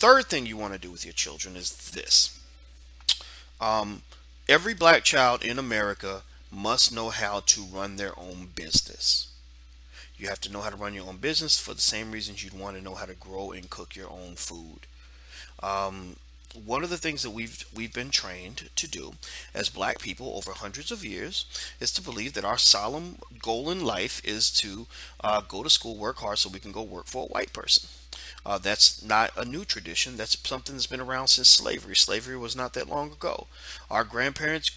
third thing you want to do with your children is this. Um, every black child in America must know how to run their own business. You have to know how to run your own business for the same reasons you'd want to know how to grow and cook your own food. Um, One of the things that we've been trained to do as black people over hundreds of years is to believe that our solemn goal in life is to go to school, work hard, so we can go work for a white person. That's not a new tradition. That's something that's been around since slavery. Slavery was not that long ago. Our grandparents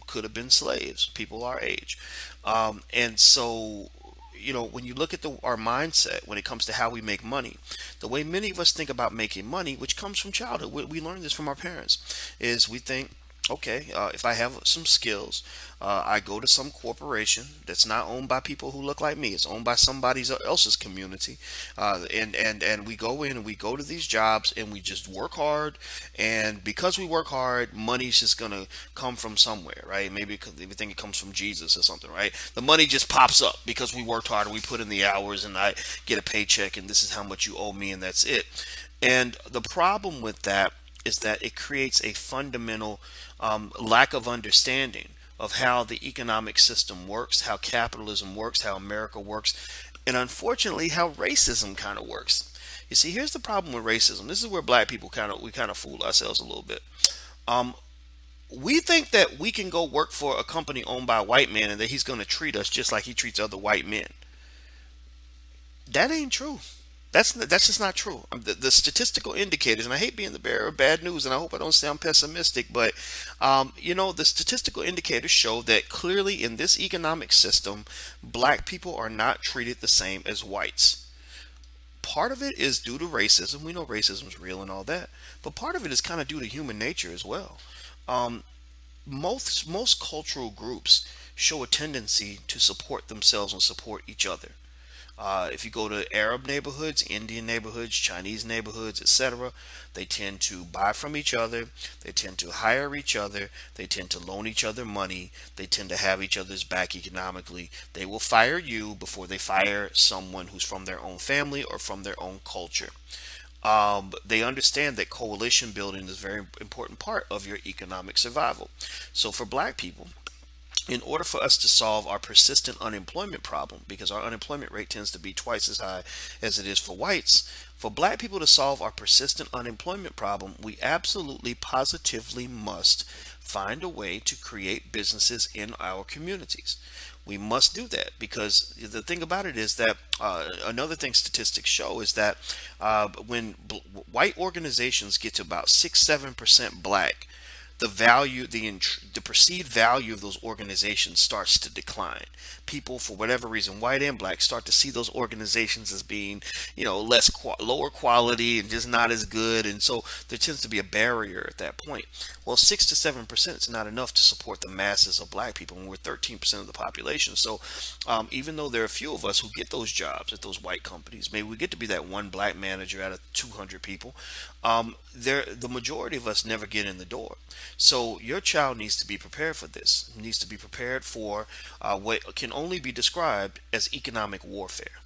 could have been slaves, people our age. And so, when you look at our mindset when it comes to how we make money, the way many of us think about making money, which comes from childhood, we learned this from our parents, is we think, okay, if I have some skills, I go to some corporation that's not owned by people who look like me. It's owned by somebody else's community, and we go in and we go to these jobs and we just work hard. And because we work hard, money's just gonna come from somewhere, right? Maybe we think it comes from Jesus or something, right? The money just pops up because we worked hard and we put in the hours, and I get a paycheck, and this is how much you owe me, and that's it. And the problem with that is that it creates a fundamental lack of understanding of how the economic system works, how capitalism works, how America works, and unfortunately, how racism kind of works. You see, here's the problem with racism. This is where black people kind of fool ourselves a little bit. Um, we think that we can go work for a company owned by a white man and that he's going to treat us just like he treats other white men. That ain't true. That's just not true. The statistical indicators, and I hate being the bearer of bad news, and I hope I don't sound pessimistic, but the statistical indicators show that clearly in this economic system, black people are not treated the same as whites. Part of it is due to racism. We know racism is real and all that, but part of it is kind of due to human nature as well. Um, most cultural groups show a tendency to support themselves and support each other. If you go to Arab neighborhoods, Indian neighborhoods, Chinese neighborhoods, etc., they tend to buy from each other. They tend to hire each other. They tend to loan each other money. They tend to have each other's back economically. They will fire you before they fire someone who's from their own family or from their own culture. They understand that coalition building is a very important part of your economic survival. So for black people, in order for us to solve our persistent unemployment problem, because our unemployment rate tends to be twice as high as it is for whites, for black people to solve our persistent unemployment problem, we absolutely positively must find a way to create businesses in our communities. We must do that because the thing about it is that another thing statistics show is that when white organizations get to about 6-7% black, the perceived value of those organizations starts to decline. People, for whatever reason, white and black, start to see those organizations as being, lower quality and just not as good, and so there tends to be a barrier at that point. Well, 6 to 7% is not enough to support the masses of black people, and we're 13% of the population. So, even though there are a few of us who get those jobs at those white companies, maybe we get to be that one black manager out of 200 people. The majority of us never get in the door. So your child needs to be prepared for this. Needs to be prepared for what can only be described as economic warfare.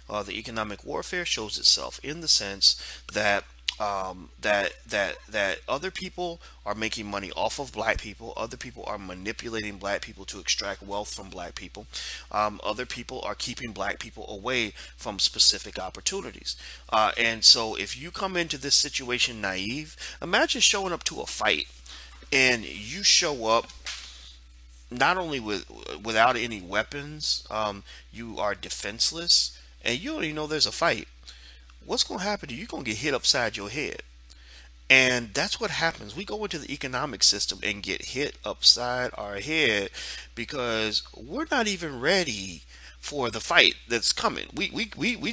The economic warfare shows itself in the sense that that other people are making money off of black people. Other people are manipulating black people to extract wealth from black people. Other people are keeping black people away from specific opportunities. And so, if you come into this situation naive, imagine showing up to a fight and you show up not only without any weapons, you are defenseless, and you don't even know there's a fight. What's going to happen to you? You're going to get hit upside your head. And that's what happens. We go into the economic system and get hit upside our head because we're not even ready for the fight that's coming. We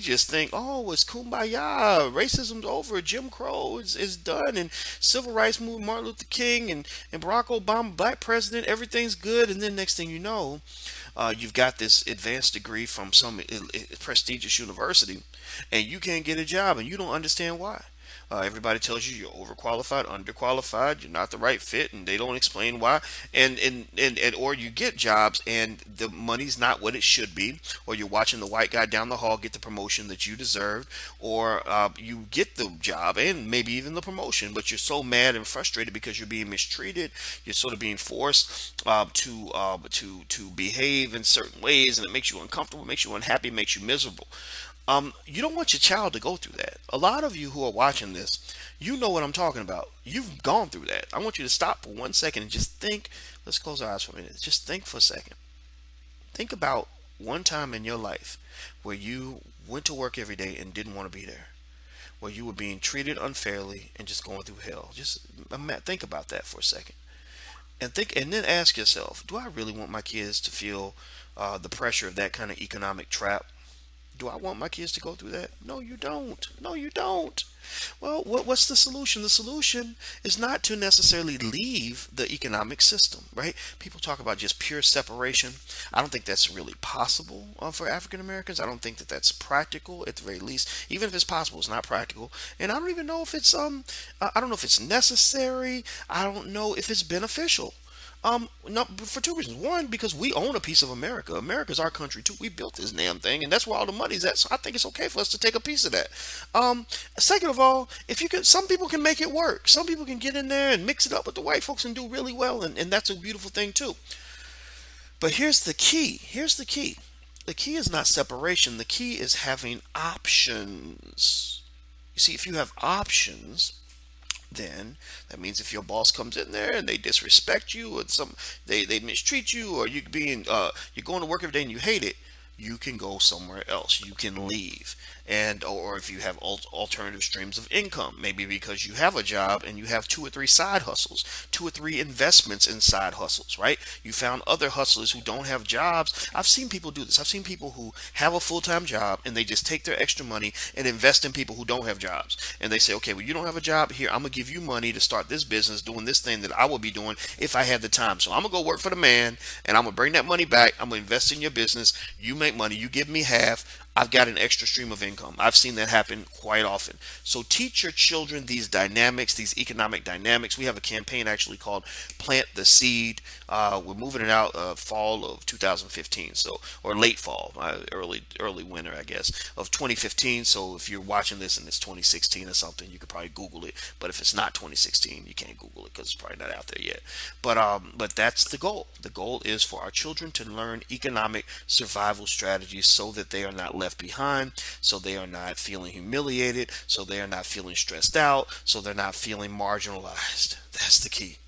just think, oh, it's kumbaya, racism's over, Jim Crow is done, and civil rights movement, Martin Luther King and Barack Obama, black president, everything's good. And then next thing you know, you've got this advanced degree from some prestigious university, and you can't get a job, and you don't understand why. Everybody tells you you're overqualified, underqualified, you're not the right fit, and they don't explain why. And or you get jobs and the money's not what it should be, or you're watching the white guy down the hall get the promotion that you deserved, or you get the job and maybe even the promotion, but you're so mad and frustrated because you're being mistreated. You're sort of being forced to behave in certain ways, and it makes you uncomfortable, makes you unhappy, makes you miserable. You don't want your child to go through that. A lot of you who are watching this, you know what I'm talking about. You've gone through that. I want you to stop for 1 second and just think. Let's close our eyes for a minute. Just think for a second. Think about one time in your life where you went to work every day and didn't want to be there, where you were being treated unfairly and just going through hell. Just think about that for a second, and think, and then ask yourself: do I really want my kids to feel the pressure of that kind of economic trap? Do I want my kids to go through that? No, you don't. No, you don't. Well, what's the solution? The solution is not to necessarily leave the economic system, right? People talk about just pure separation. I don't think that's really possible for African Americans. I don't think that that's practical at the very least. Even if it's possible, it's not practical. And I don't even know if it's I don't know if it's necessary. I don't know if it's beneficial. No, for two reasons. One, because we own a piece of America. America's our country too. We built this damn thing, and that's where all the money's at. So I think it's okay for us to take a piece of that. Second of all, if you can, some people can make it work. Some people can get in there and mix it up with the white folks and do really well, and that's a beautiful thing too. But here's the key. Here's the key. The key is not separation. The key is having options. You see, if you have options, then that means if your boss comes in there and they disrespect you, or they mistreat you, or you're going to work every day and you hate it, you can go somewhere else. You can leave. And or if you have alternative streams of income, maybe because you have a job and you have two or three side hustles, two or three investments in side hustles, right? You found other hustlers who don't have jobs. I've seen people do this. I've seen people who have a full-time job and they just take their extra money and invest in people who don't have jobs. And they say, okay, well, you don't have a job here. I'm gonna give you money to start this business, doing this thing that I would be doing if I had the time. So I'm gonna go work for the man, and I'm gonna bring that money back. I'm gonna invest in your business. You make money. You give me half. I've got an extra stream of income. I've seen that happen quite often. So teach your children these dynamics, these economic dynamics. We have a campaign actually called Plant the Seed. We're moving it out fall of 2015, so or late fall, early winter, I guess, of 2015. So if you're watching this and it's 2016 or something, you could probably Google it. But if it's not 2016, you can't Google it because it's probably not out there yet. But that's the goal. The goal is for our children to learn economic survival strategies so that they are not left behind, so they are not feeling humiliated, so they are not feeling stressed out, so they're not feeling marginalized. That's the key.